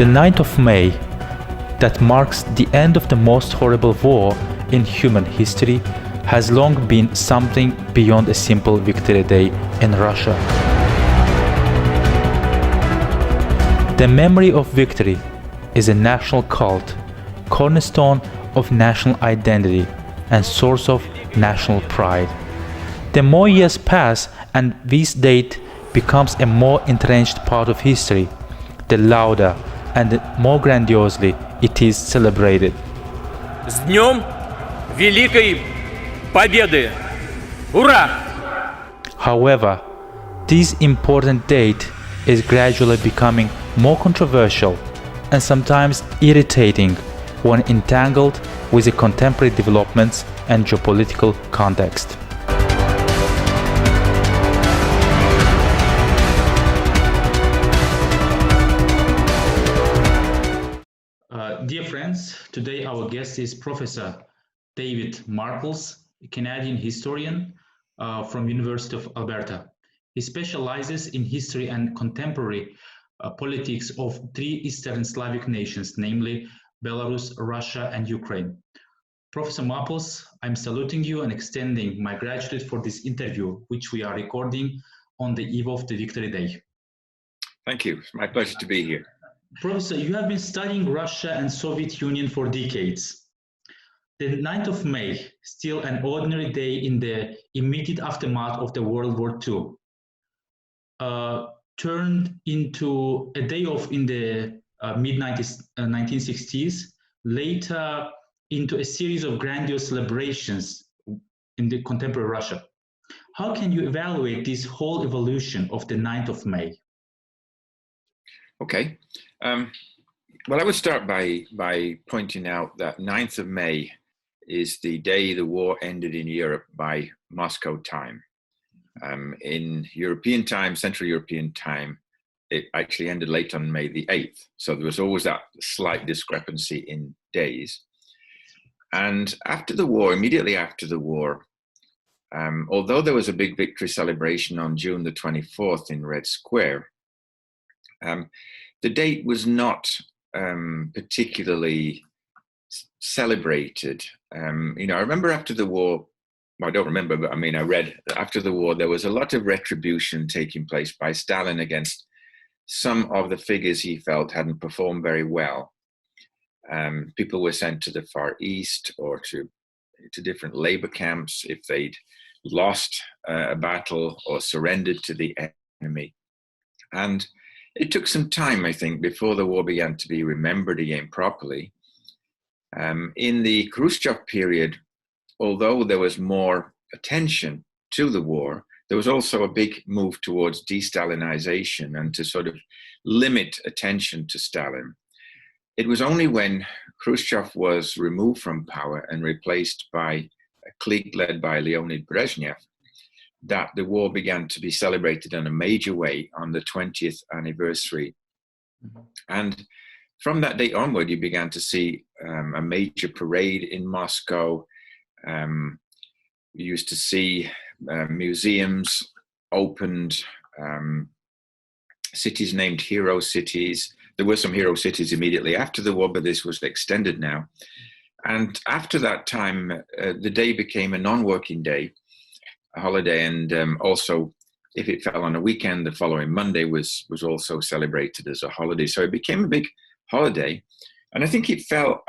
The 9th of May, that marks the end of the most horrible war in human history, has long been something beyond a simple Victory Day in Russia. The memory of victory is a national cult, cornerstone of national identity, and source of national pride. The more years pass and this date becomes a more entrenched part of history, the louder and more grandiosely it is celebrated. С Днем Великой Победы! Ура! However, this important date is gradually becoming more controversial and sometimes irritating when entangled with the contemporary developments and geopolitical context. Dear friends, today our guest is Professor David Marples, a Canadian historian from University of Alberta. He specializes in history and contemporary politics of three Eastern Slavic nations, namely Belarus, Russia, and Ukraine. Professor Marples, I'm saluting you and extending my gratitude for this interview, which we are recording on the eve of the Victory Day. Thank you. It's my pleasure to be here. Professor, you have been studying Russia and Soviet Union for decades. The 9th of May, still an ordinary day in the immediate aftermath of the World War II, turned into a day off in the mid-1960s, later into a series of grandiose celebrations in the contemporary Russia. How can you evaluate this whole evolution of the 9th of May? Okay. Well, I would start by pointing out that 9th of May is the day the war ended in Europe by Moscow time. In European time, Central European time, it actually ended late on May the 8th. So there was always that slight discrepancy in days. And after the war, immediately after the war, although there was a big victory celebration on June the 24th in Red Square, the date was not particularly celebrated. I remember after the war, well, I don't remember, but I read that after the war, there was a lot of retribution taking place by Stalin against some of the figures he felt hadn't performed very well. People were sent to the Far East or to different labor camps if they'd lost a battle or surrendered to the enemy. And it took some time, I think, before the war began to be remembered again properly. In the Khrushchev period, although there was more attention to the war, there was also a big move towards de-Stalinization and to sort of limit attention to Stalin. It was only when Khrushchev was removed from power and replaced by a clique led by Leonid Brezhnev that the war began to be celebrated in a major way on the 20th anniversary. Mm-hmm. And from that date onward, you began to see a major parade in Moscow. You used to see museums opened, cities named hero cities. There were some hero cities immediately after the war, but this was extended now. And after that time, the day became a non-working day, a holiday, and also if it fell on a weekend, the following Monday was also celebrated as a holiday. So it became a big holiday. And I think it fell,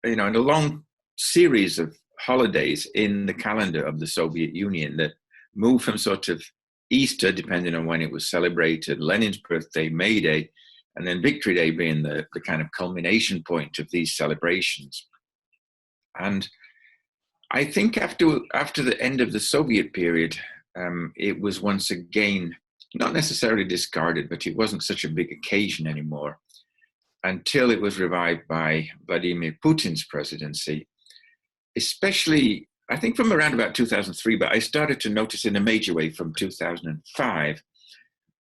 in a long series of holidays in the calendar of the Soviet Union that moved from sort of Easter, depending on when it was celebrated, Lenin's birthday, May Day, and then Victory Day being the kind of culmination point of these celebrations. And I think after the end of the Soviet period, it was once again, not necessarily discarded, but it wasn't such a big occasion anymore until it was revived by Vladimir Putin's presidency, especially, I think from around about 2003, but I started to notice in a major way from 2005,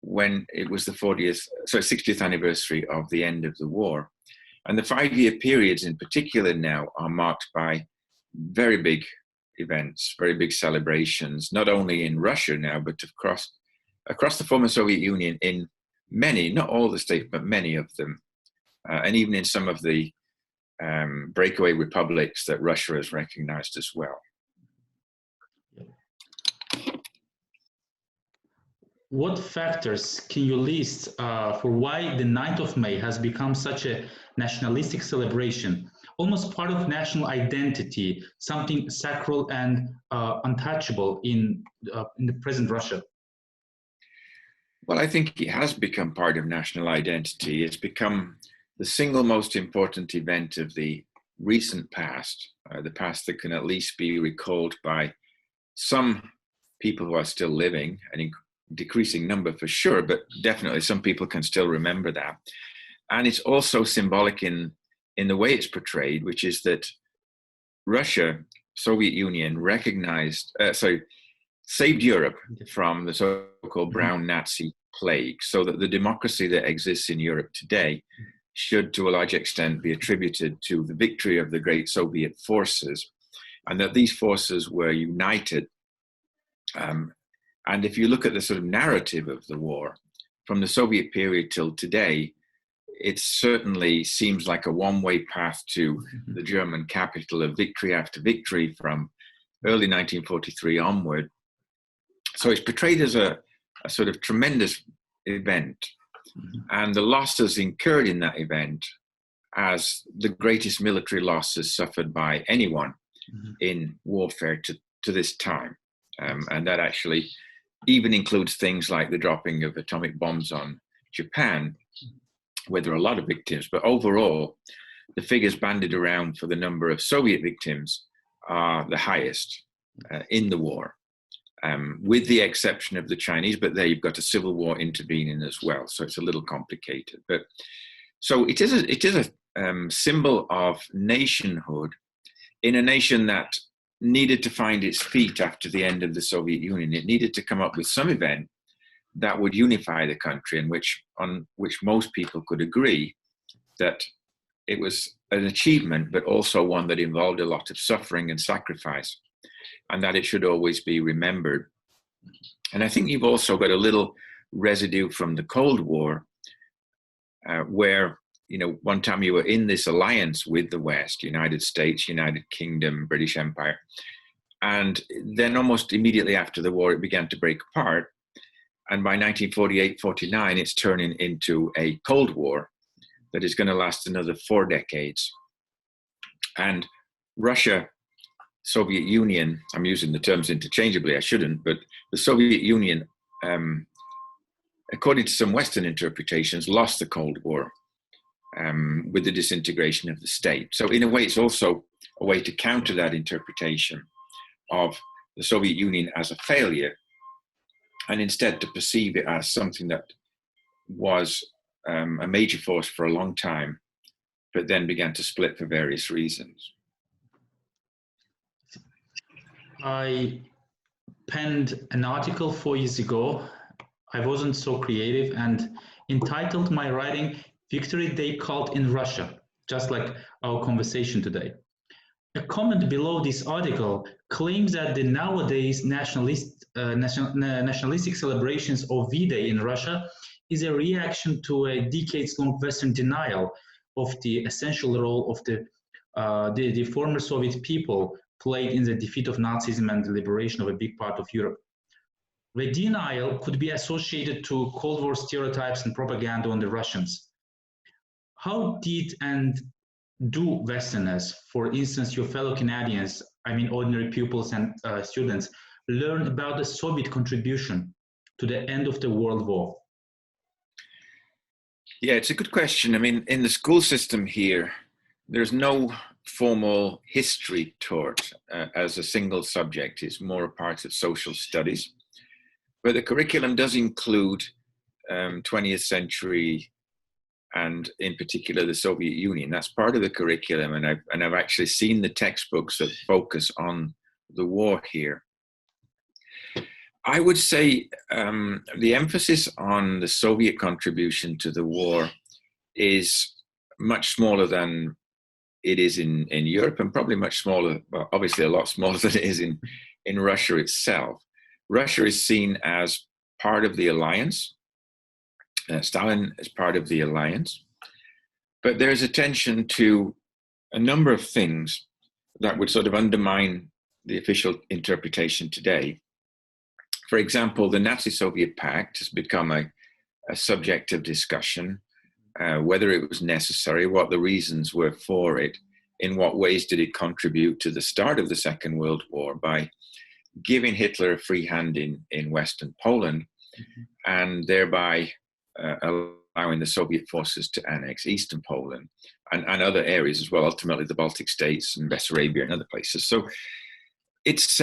when it was the 60th anniversary of the end of the war. And the 5-year periods in particular now are marked by very big events, very big celebrations, not only in Russia now, but across the former Soviet Union in many, not all the states, but many of them. and even in some of the breakaway republics that Russia has recognized as well. What factors can you list for why the 9th of May has become such a nationalistic celebration, almost part of national identity, something sacral and untouchable in the present Russia? Well, I think it has become part of national identity. It's become the single most important event of the recent past, the past that can at least be recalled by some people who are still living, an decreasing number for sure, but definitely some people can still remember that. And it's also symbolic in the way it's portrayed, which is that Russia, Soviet Union, saved Europe from the so-called brown Nazi plague, so that the democracy that exists in Europe today should, to a large extent, be attributed to the victory of the great Soviet forces, and that these forces were united. And if you look at the sort of narrative of the war, from the Soviet period till today, it certainly seems like a one-way path to the German capital of victory after victory from early 1943 onward. So it's portrayed as a sort of tremendous event, and the losses incurred in that event as the greatest military losses suffered by anyone in warfare to this time. And that actually even includes things like the dropping of atomic bombs on Japan, where there are a lot of victims. But overall, the figures bandied around for the number of Soviet victims are the highest in the war, with the exception of the Chinese. But there you've got a civil war intervening as well, so it's a little complicated. But so it is a symbol of nationhood in a nation that needed to find its feet after the end of the Soviet Union. It needed to come up with some event that would unify the country, and on which most people could agree that it was an achievement, but also one that involved a lot of suffering and sacrifice, and that it should always be remembered. And I think you've also got a little residue from the Cold War, where, you know, one time you were in this alliance with the West, United States, United Kingdom, British Empire, and then almost immediately after the war, it began to break apart. And by 1948-49, it's turning into a Cold War that is going to last another 4 decades. And Russia, Soviet Union, I'm using the terms interchangeably, I shouldn't, but the Soviet Union, according to some Western interpretations, lost the Cold War with the disintegration of the state. So in a way, it's also a way to counter that interpretation of the Soviet Union as a failure, and instead to perceive it as something that was a major force for a long time, but then began to split for various reasons. I penned an article 4 years ago. I wasn't so creative, and entitled my writing "Victory Day Cult in Russia," just like our conversation today. A comment below this article claims that the nowadays nationalistic celebrations of V-Day in Russia is a reaction to a decades-long Western denial of the essential role of the former Soviet people played in the defeat of Nazism and the liberation of a big part of Europe. The denial could be associated to Cold War stereotypes and propaganda on the Russians. How did and do Westerners, for instance, your fellow Canadians, I mean ordinary pupils and students, learn about the Soviet contribution to the end of the World War? Yeah, it's a good question. I mean, in the school system here, there's no formal history taught as a single subject. It's more a part of social studies. But the curriculum does include 20th century and in particular the Soviet Union. That's part of the curriculum, and I've actually seen the textbooks that focus on the war here. I would say the emphasis on the Soviet contribution to the war is much smaller than it is in Europe, and probably much smaller, well, obviously a lot smaller than it is in Russia itself. Russia is seen as part of the alliance. Stalin is part of the alliance. But there's attention to a number of things that would sort of undermine the official interpretation today. For example, the Nazi-Soviet pact has become a subject of discussion, whether it was necessary, what the reasons were for it, in what ways did it contribute to the start of the Second World War by giving Hitler a free hand in Western Poland, and thereby allowing the Soviet forces to annex Eastern Poland and other areas as well, ultimately the Baltic states and Bessarabia and other places. So it's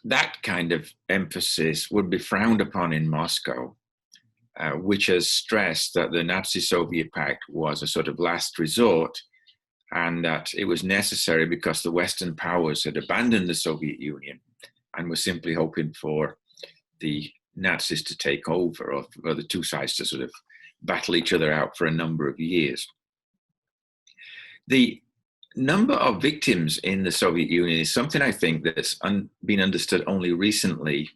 that kind of emphasis would be frowned upon in Moscow, which has stressed that the Nazi-Soviet pact was a sort of last resort, and that it was necessary because the Western powers had abandoned the Soviet Union and were simply hoping for the Nazis to take over, or for the two sides to sort of battle each other out for a number of years. The number of victims in the Soviet Union is something I think that's been understood only recently,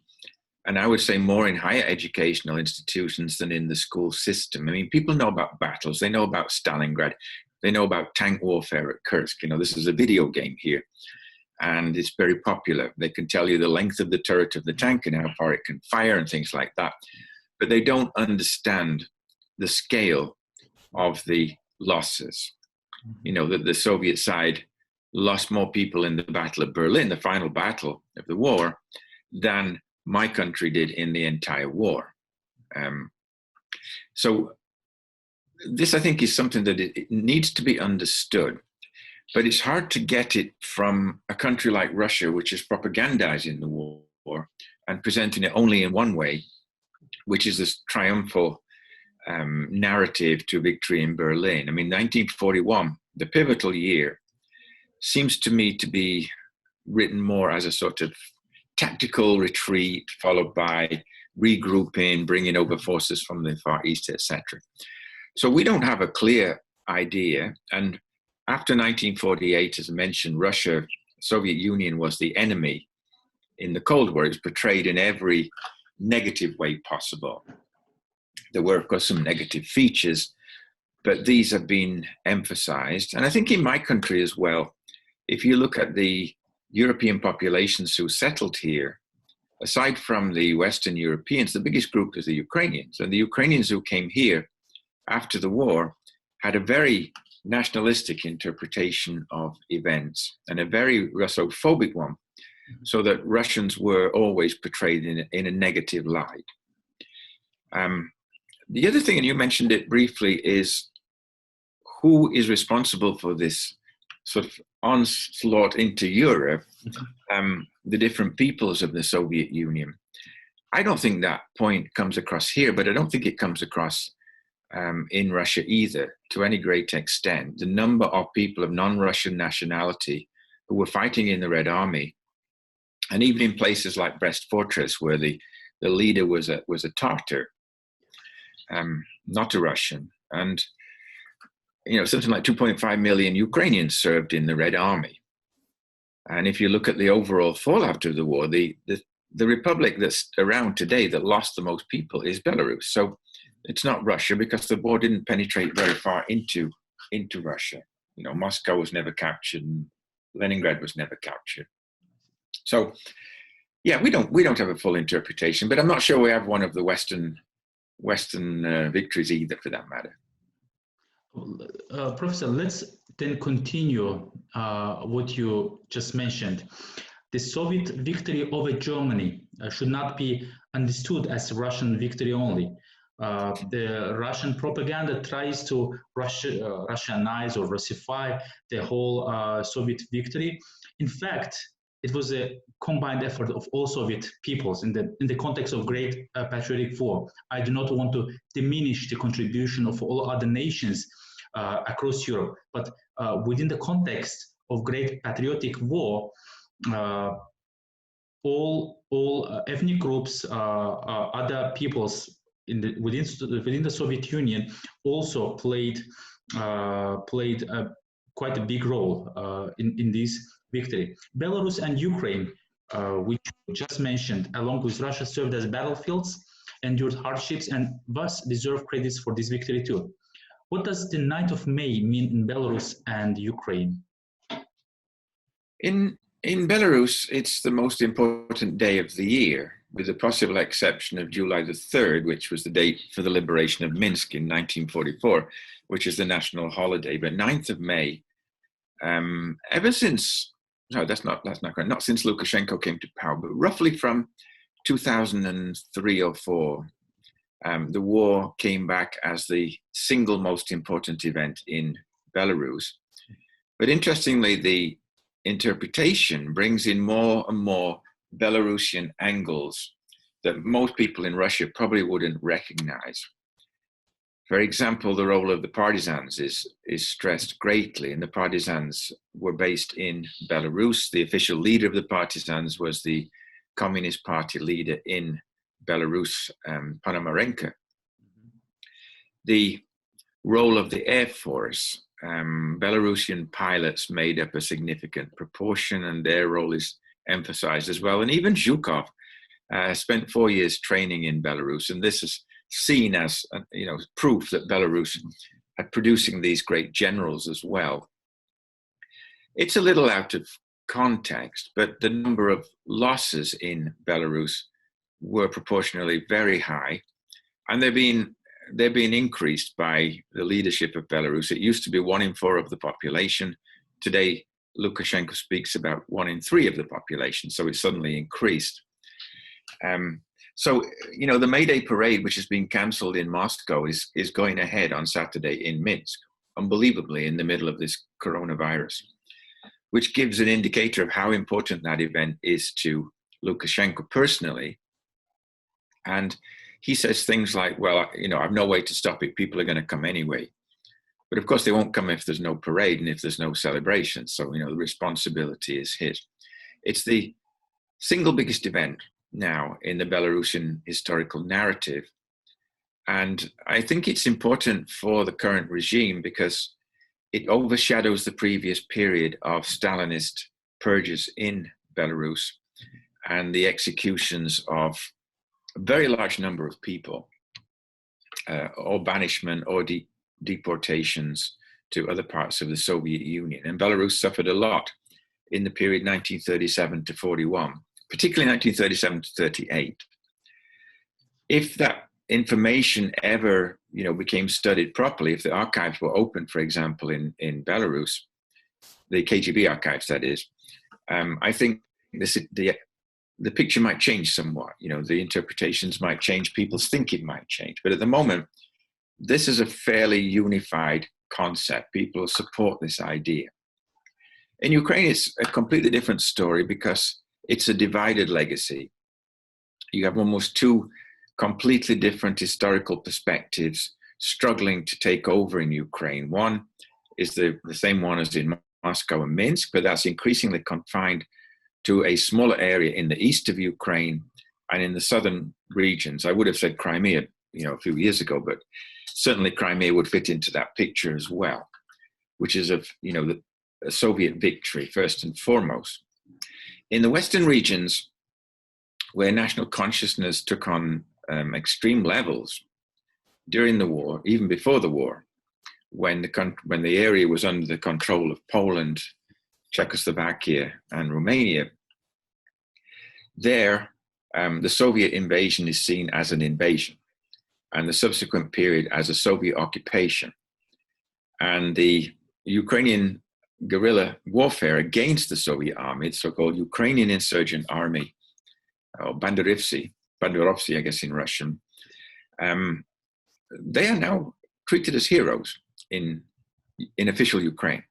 and I would say more in higher educational institutions than in the school system. I mean, people know about battles, they know about Stalingrad, they know about tank warfare at Kursk. You know, this is a video game here, and it's very popular. They can tell you the length of the turret of the tank and how far it can fire and things like that, but they don't understand the scale of the losses. You know, that the Soviet side lost more people in the Battle of Berlin, the final battle of the war, than my country did in the entire war. So this, I think, is something that it needs to be understood, but it's hard to get it from a country like Russia, which is propagandizing the war and presenting it only in one way, which is this triumphal narrative to victory in Berlin. I mean, 1941, the pivotal year, seems to me to be written more as a sort of tactical retreat, followed by regrouping, bringing over forces from the Far East, etc. So we don't have a clear idea. And after 1948, as I mentioned, Russia, Soviet Union was the enemy in the Cold War. It was portrayed in every negative way possible. There were, of course, some negative features, but these have been emphasized. And I think in my country as well, if you look at the European populations who settled here, aside from the Western Europeans, the biggest group is the Ukrainians. And the Ukrainians who came here after the war had a very nationalistic interpretation of events and a very Russophobic one, so that Russians were always portrayed in a negative light. The other thing, and you mentioned it briefly, is who is responsible for this sort of onslaught into Europe, the different peoples of the Soviet Union. I don't think that point comes across here, but I don't think it comes across in Russia either, to any great extent. The number of people of non-Russian nationality who were fighting in the Red Army, and even in places like Brest Fortress, where the leader was a Tatar, not a Russian. And, you know, something like 2.5 million Ukrainians served in the Red Army. And if you look at the overall fallout of the war, the republic that's around today that lost the most people is Belarus. So it's not Russia, because the war didn't penetrate very far into Russia. You know, Moscow was never captured, and Leningrad was never captured. So, yeah, we don't have a full interpretation, but I'm not sure we have one of the Western victories either, for that matter. Professor, let's then continue what you just mentioned. The Soviet victory over Germany should not be understood as Russian victory only. The Russian propaganda tries to Russianize or Russify the whole Soviet victory. In fact, it was a combined effort of all Soviet peoples in the context of Great Patriotic War. I do not want to diminish the contribution of all other nations across Europe, but within the context of Great Patriotic War, all ethnic groups, other peoples within the Soviet Union also played quite a big role in this victory. Belarus and Ukraine, which you just mentioned, along with Russia, served as battlefields, endured hardships, and thus deserve credits for this victory too. What does the 9th of May mean in Belarus and Ukraine? In Belarus, it's the most important day of the year, with the possible exception of July the 3rd, which was the date for the liberation of Minsk in 1944, which is the national holiday. But 9th of May, ever since, no, that's not correct, not since Lukashenko came to power, but roughly from 2003 or 4, the war came back as the single most important event in Belarus. But interestingly, the interpretation brings in more and more Belarusian angles that most people in Russia probably wouldn't recognize. For example, the role of the partisans is stressed greatly, and the partisans were based in Belarus. The official leader of the partisans was the Communist Party leader in Belarus, Ponomarenko. The role of the Air Force, Belarusian pilots made up a significant proportion, and their role is emphasized as well. And even Zhukov spent 4 years training in Belarus, and this is seen as proof that Belarus had producing these great generals as well. It's a little out of context, but the number of losses in Belarus were proportionally very high, and they're being increased by the leadership of Belarus. It used to be 1 in 4 of the population. Today, Lukashenko speaks about 1 in 3 of the population, so it's suddenly increased. So, the May Day parade, which has been cancelled in Moscow, is going ahead on Saturday in Minsk, unbelievably in the middle of this coronavirus, which gives an indicator of how important that event is to Lukashenko personally. And he says things like, well, I've no way to stop it. People are going to come anyway. But of course, they won't come if there's no parade and if there's no celebration. So, the responsibility is his. It's the single biggest event now in the Belarusian historical narrative. And I think it's important for the current regime because it overshadows the previous period of Stalinist purges in Belarus and the executions of a very large number of people, or banishment or deportations to other parts of the Soviet Union. And Belarus suffered a lot in the period 1937 to 41, particularly 1937 to 38. If that information ever, became studied properly, if the archives were open, for example, in Belarus, the KGB archives, that is, I think the picture might change somewhat. The interpretations might change, people's thinking might change. But at the moment, this is a fairly unified concept. People support this idea. In Ukraine, it's a completely different story because it's a divided legacy. You have almost 2 completely different historical perspectives struggling to take over in Ukraine. One is the same one as in Moscow and Minsk, but that's increasingly confined to a smaller area in the east of Ukraine and in the southern regions. I would have said Crimea, a few years ago, but certainly Crimea would fit into that picture as well, which is of, the Soviet victory first and foremost. In the western regions, where national consciousness took on extreme levels during the war, even before the war, when the area was under the control of Poland, Czechoslovakia, and Romania, there the Soviet invasion is seen as an invasion, and the subsequent period as a Soviet occupation. And the Ukrainian guerrilla warfare against the Soviet army, the so-called Ukrainian Insurgent Army, or Banderovci, I guess in Russian, they are now treated as heroes in official Ukraine.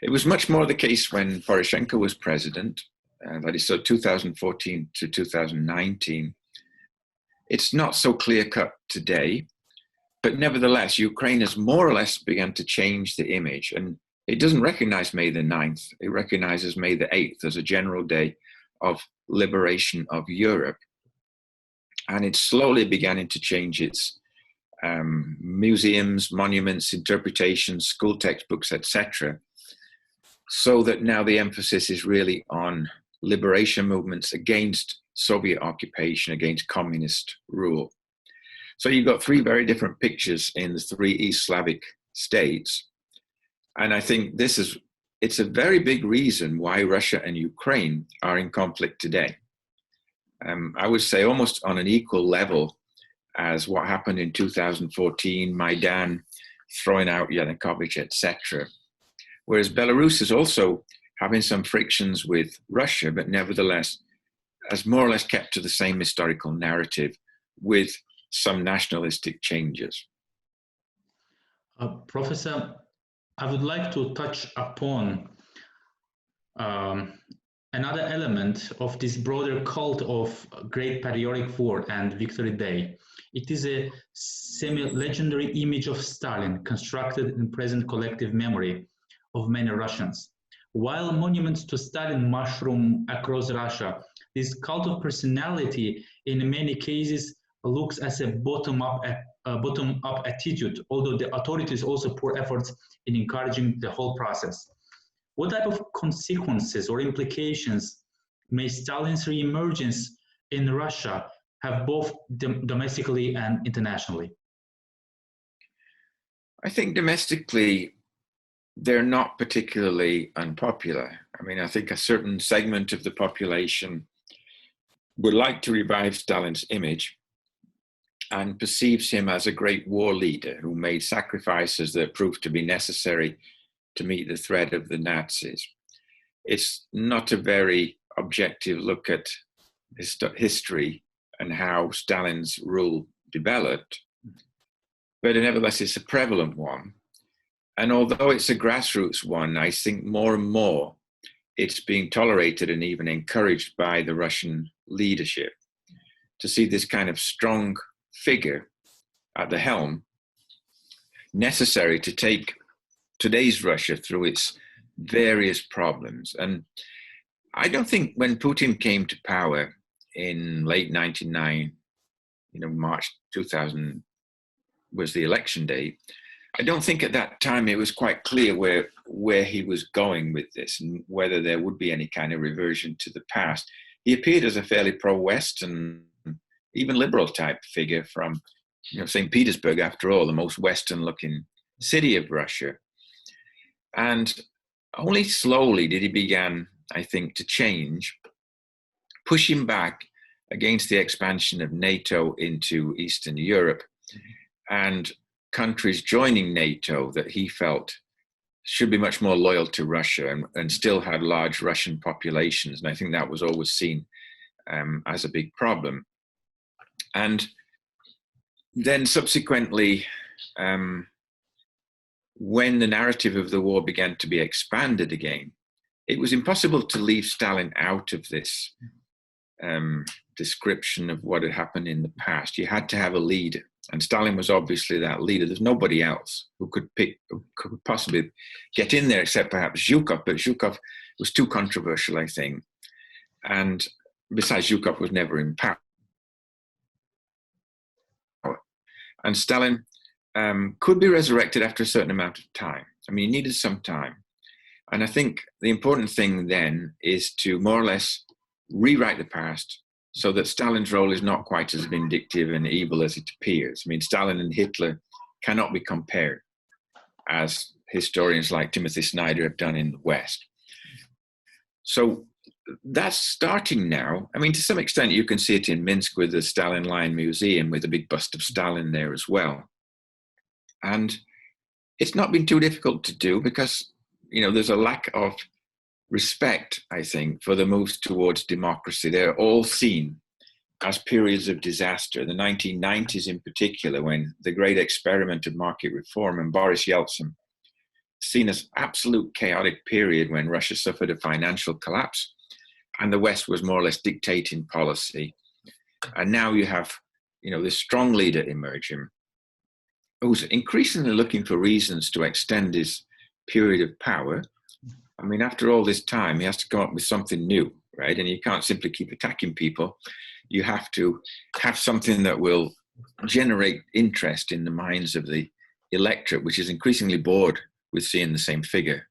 It was much more the case when Poroshenko was president, that is, so 2014 to 2019. It's not so clear-cut today, but nevertheless, Ukraine has more or less begun to change the image, and it doesn't recognize May the 9th. It recognizes May the 8th as a general day of liberation of Europe. And it's slowly beginning to change its museums, monuments, interpretations, school textbooks, etc., so that now the emphasis is really on liberation movements against Soviet occupation, against communist rule. So you've got 3 very different pictures in the 3 East Slavic states. And I think it's a very big reason why Russia and Ukraine are in conflict today. I would say almost on an equal level as what happened in 2014, Maidan, throwing out Yanukovych, etc. Whereas Belarus is also having some frictions with Russia, but nevertheless has more or less kept to the same historical narrative with some nationalistic changes. Professor, I would like to touch upon another element of this broader cult of Great Patriotic War and Victory Day. It is a semi-legendary image of Stalin constructed in present collective memory of many Russians. While monuments to Stalin mushroom across Russia, this cult of personality in many cases looks as a bottom-up attitude, although the authorities also pour efforts in encouraging the whole process. What type of consequences or implications may Stalin's reemergence in Russia have both domestically and internationally? I think domestically, they're not particularly unpopular. I mean, I think a certain segment of the population would like to revive Stalin's image and perceives him as a great war leader who made sacrifices that proved to be necessary to meet the threat of the Nazis. It's not a very objective look at history and how Stalin's rule developed, but nevertheless it's a prevalent one. And although it's a grassroots one, I think more and more it's being tolerated and even encouraged by the Russian leadership to see this kind of strong figure at the helm necessary to take today's Russia through its various problems. And I don't think when Putin came to power in late 1999, March 2000 was the election date, I don't think at that time it was quite clear where he was going with this and whether there would be any kind of reversion to the past. He appeared as a fairly pro-Western, even liberal type figure from St. Petersburg, after all, the most Western-looking city of Russia. And only slowly did he begin, I think, to change, pushing back against the expansion of NATO into Eastern Europe and countries joining NATO that he felt should be much more loyal to Russia and still had large Russian populations. And I think that was always seen as a big problem. And then subsequently, when the narrative of the war began to be expanded again, it was impossible to leave Stalin out of this description of what had happened in the past. You had to have a leader, and Stalin was obviously that leader. There's nobody else who could possibly get in there except perhaps Zhukov, but Zhukov was too controversial, I think. And besides, Zhukov was never in power. And Stalin could be resurrected after a certain amount of time. I mean, he needed some time. And I think the important thing then is to more or less rewrite the past so that Stalin's role is not quite as vindictive and evil as it appears. I mean, Stalin and Hitler cannot be compared, as historians like Timothy Snyder have done in the West. So that's starting now. I mean, to some extent, you can see it in Minsk with the Stalin Line Museum with a big bust of Stalin there as well. And it's not been too difficult to do because, there's a lack of respect, I think, for the moves towards democracy. They're all seen as periods of disaster. The 1990s in particular, when the great experiment of market reform and Boris Yeltsin, seen as absolute chaotic period when Russia suffered a financial collapse and the West was more or less dictating policy. And now you have, this strong leader emerging who's increasingly looking for reasons to extend his period of power. I mean, after all this time, he has to come up with something new, right? And you can't simply keep attacking people. You have to have something that will generate interest in the minds of the electorate, which is increasingly bored with seeing the same figure,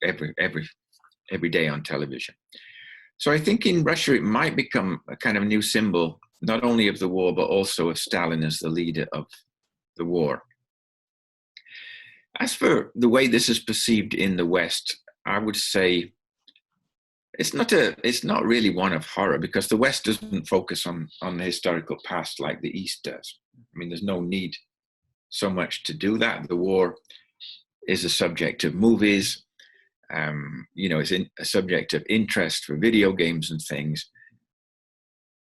every day on television. So I think in Russia, it might become a kind of new symbol, not only of the war, but also of Stalin as the leader of the war. As for the way this is perceived in the West, I would say it's not really one of horror, because the West doesn't focus on the historical past like the East does. I mean, there's no need so much to do that. The war is a subject of movies, is a subject of interest for video games and things,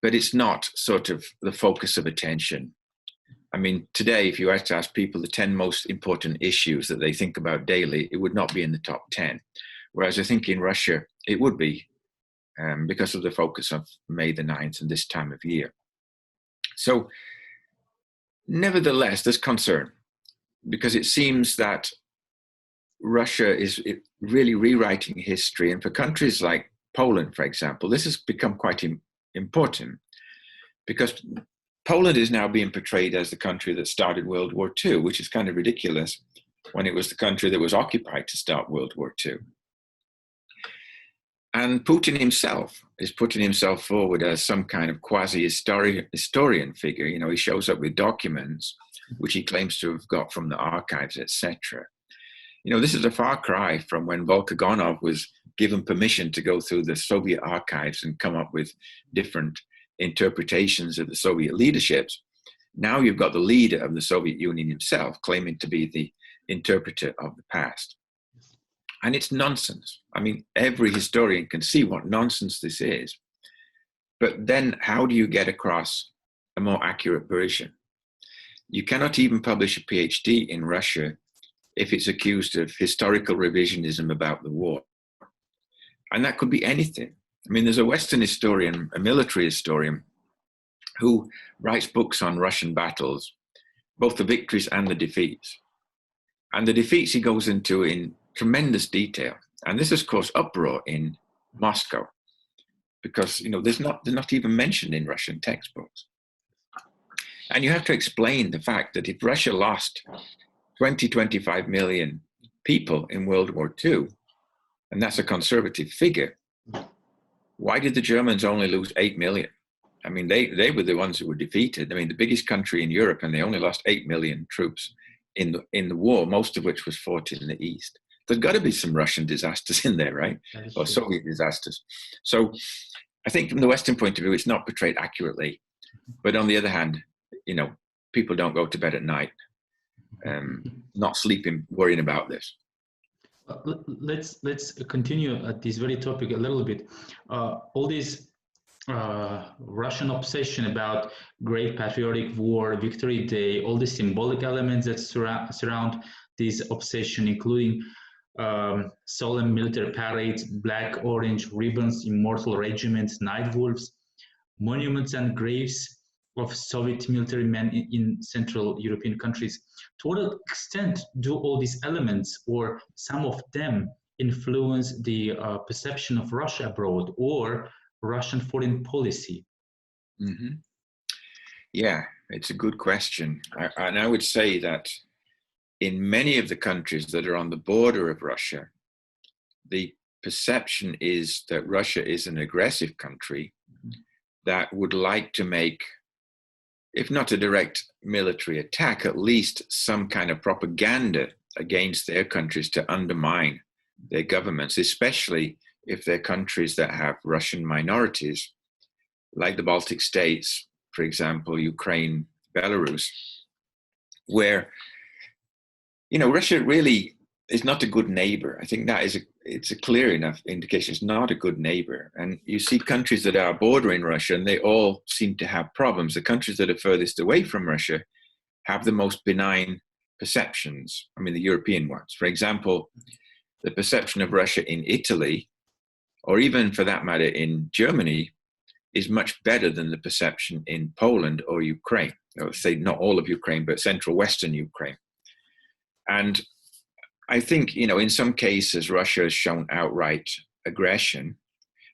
but it's not sort of the focus of attention. I mean, today, if you had to ask people the 10 most important issues that they think about daily, it would not be in the top 10. Whereas I think in Russia, it would be, because of the focus of May the 9th and this time of year. So, nevertheless, there's concern, because it seems that Russia is really rewriting history. And for countries like Poland, for example, this has become quite important, because Poland is now being portrayed as the country that started World War II, which is kind of ridiculous when it was the country that was occupied to start World War II. And Putin himself is putting himself forward as some kind of quasi-historian figure. You know, he shows up with documents which he claims to have got from the archives, etc. You know, this is a far cry from when Volkogonov was given permission to go through the Soviet archives and come up with different interpretations of the Soviet leaderships. Now you've got the leader of the Soviet Union himself claiming to be the interpreter of the past. And it's nonsense. I mean, every historian can see what nonsense this is. But then how do you get across a more accurate version? You cannot even publish a PhD in Russia if it's accused of historical revisionism about the war. And that could be anything. I mean, there's a Western historian, a military historian, who writes books on Russian battles, both the victories and the defeats. And the defeats he goes into in tremendous detail. And this has caused uproar in Moscow, because, you know, they're not even mentioned in Russian textbooks. And you have to explain the fact that if Russia lost 25 million people in World War II, and that's a conservative figure, why did the Germans only lose 8 million? I mean, they were the ones who were defeated. I mean, the biggest country in Europe, and they only lost 8 million troops in the war, most of which was fought in the East. There's got to be some Russian disasters in there, right? Or Soviet disasters. So I think from the Western point of view, it's not portrayed accurately. But on the other hand, you know, people don't go to bed at night not sleeping, worrying about this. Let's continue at this very topic a little bit. All this Russian obsession about Great Patriotic War, Victory Day, all the symbolic elements that surround this obsession, including solemn military parades, black, orange ribbons, immortal regiments, night wolves, monuments and graves of Soviet military men in Central European countries. To what extent do all these elements, or some of them, influence the perception of Russia abroad or Russian foreign policy? Mm-hmm. Yeah, it's a good question. And I would say that in many of the countries that are on the border of Russia, the perception is that Russia is an aggressive country that would like to make, if not a direct military attack, at least some kind of propaganda against their countries to undermine their governments, especially if they're countries that have Russian minorities, like the Baltic states, for example, Ukraine, Belarus, where, you know, Russia really is not a good neighbor. I think that it's a clear enough indication. It's not a good neighbor. And you see countries that are bordering Russia, and they all seem to have problems. The countries that are furthest away from Russia have the most benign perceptions. I mean, the European ones. For example, the perception of Russia in Italy, or even for that matter in Germany, is much better than the perception in Poland or Ukraine. I would say not all of Ukraine, but central Western Ukraine. And I think, you know, in some cases, Russia has shown outright aggression,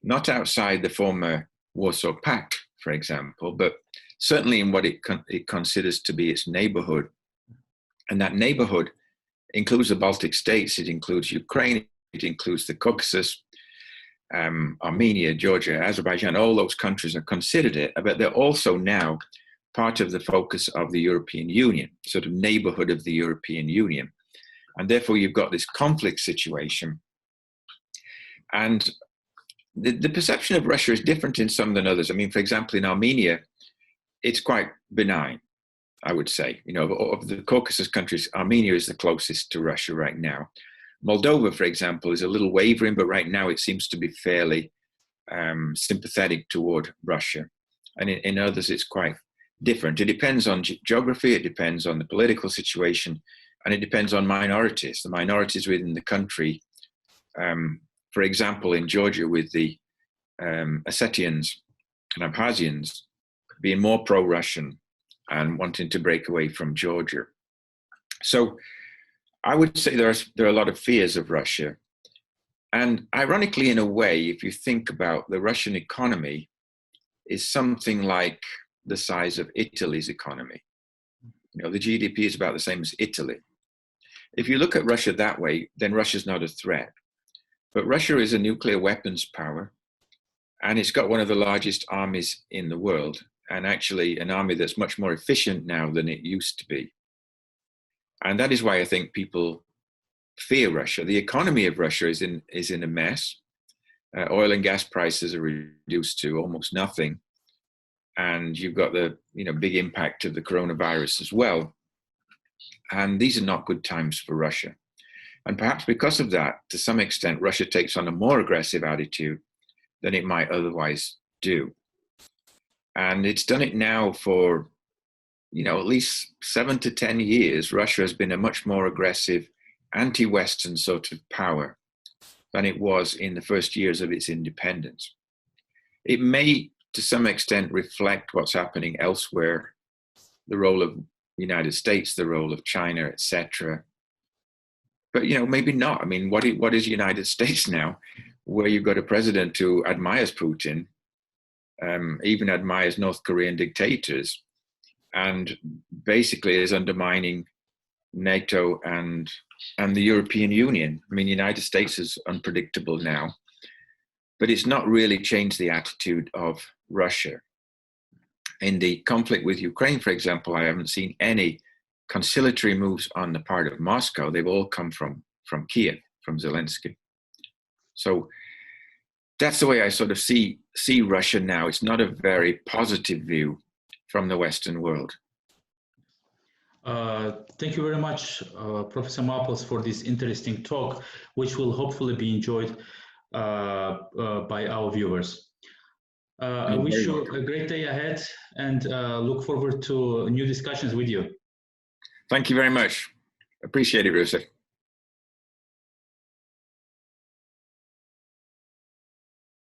not outside the former Warsaw Pact, for example, but certainly in what it considers to be its neighborhood. And that neighborhood includes the Baltic states, it includes Ukraine, it includes the Caucasus, Armenia, Georgia, Azerbaijan, all those countries are considered it, but they're also now part of the focus of the European Union, sort of neighborhood of the European Union. And therefore, you've got this conflict situation. And the perception of Russia is different in some than others. I mean, for example, in Armenia, it's quite benign, I would say. You know, of the Caucasus countries, Armenia is the closest to Russia right now. Moldova, for example, is a little wavering, but right now it seems to be fairly sympathetic toward Russia. And in others, it's quite different. It depends on geography, it depends on the political situation, and it depends on minorities, the minorities within the country. For example, in Georgia, with the Ossetians and Abkhazians being more pro-Russian and wanting to break away from Georgia. So I would say there are a lot of fears of Russia. And ironically, in a way, if you think about the Russian economy, is something like the size of Italy's economy. You know, the GDP is about the same as Italy. If you look at Russia that way, then Russia's not a threat. But Russia is a nuclear weapons power, and it's got one of the largest armies in the world, and actually an army that's much more efficient now than it used to be. And that is why I think people fear Russia. The economy of Russia is in a mess. Oil and gas prices are reduced to almost nothing. And you've got the big impact of the coronavirus as well. And these are not good times for Russia. And perhaps because of that, to some extent, Russia takes on a more aggressive attitude than it might otherwise do. And it's done it now for, at least 7 to 10 years. Russia has been a much more aggressive, anti-Western sort of power than it was in the first years of its independence. It may, to some extent, reflect what's happening elsewhere, the role of the United States, the role of China, etc. But, maybe not. I mean, what is the United States now, where you've got a president who admires Putin, even admires North Korean dictators, and basically is undermining NATO and the European Union. I mean, the United States is unpredictable now, but it's not really changed the attitude of Russia. In the conflict with Ukraine, for example, I haven't seen any conciliatory moves on the part of Moscow. They've all come from Kiev, from Zelensky. So that's the way I sort of see Russia now. It's not a very positive view from the Western world. Thank you very much, Professor Marples, for this interesting talk, which will hopefully be enjoyed by our viewers. I wish you a great day ahead and look forward to new discussions with you. Thank you very much. Appreciate it, Rusa.